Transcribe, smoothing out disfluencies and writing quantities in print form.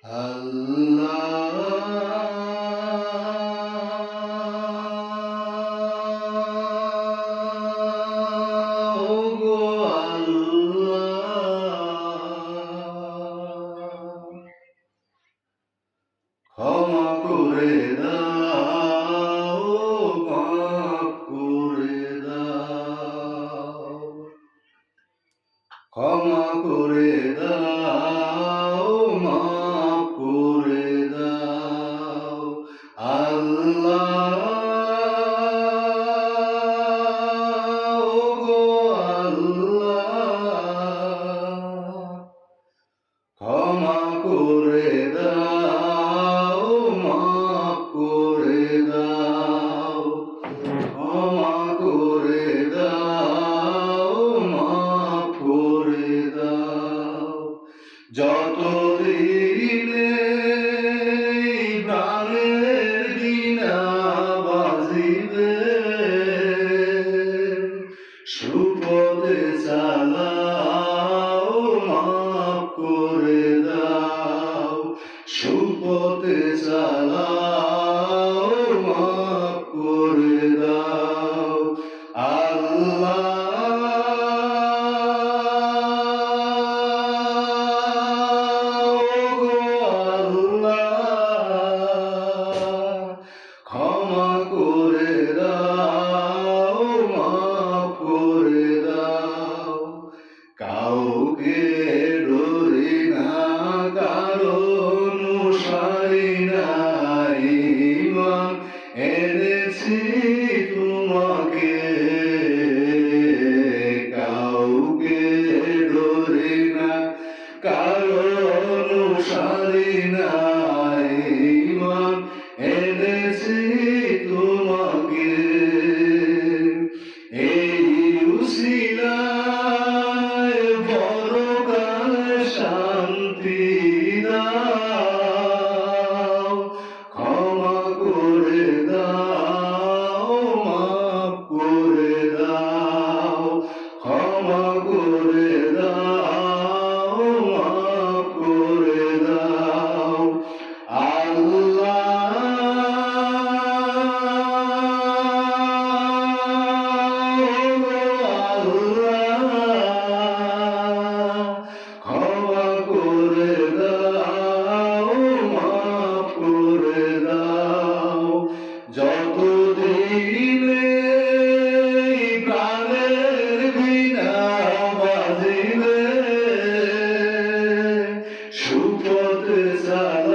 আল্লাহ গো আল্লাহ, ক্ষমা করে দাও, মাফ করে দাও, ক্ষমা করে দাও, মাফ করে দাও। আল্লাহ গো আল্লাহ, ক্ষমা করে দাও, মাফ করে দাও, ক্ষমা করে দাও, মাফ করে দাও। যতদিনে প্রাণের গিনা বাজিবে, সুপথে চালাও, মাফ করে দাও, সুপথে চালাও, মাফ করে দাও। ক্ষমা করে দাও, মাফ করে দাও। কাউকে ডরি না, কারো অনুসারী নাই, ঈমান এনেছি তোমাকে। কাউকে ডরি না, কারো অনুসারী নাই, ঈমান এনেছি তোমাকে। এই উসিলায় পরকাল শান্তি দাও, ক্ষমা করে দাও, মাফ করে দাও, ক্ষমা করে দাও, মাফ করে দাও। আল্লাহ ক্ষমা করে দাও, মাফ করে দাও। যতদিনে প্রাণের বিনা বাজিবে, সুপথে চালাও।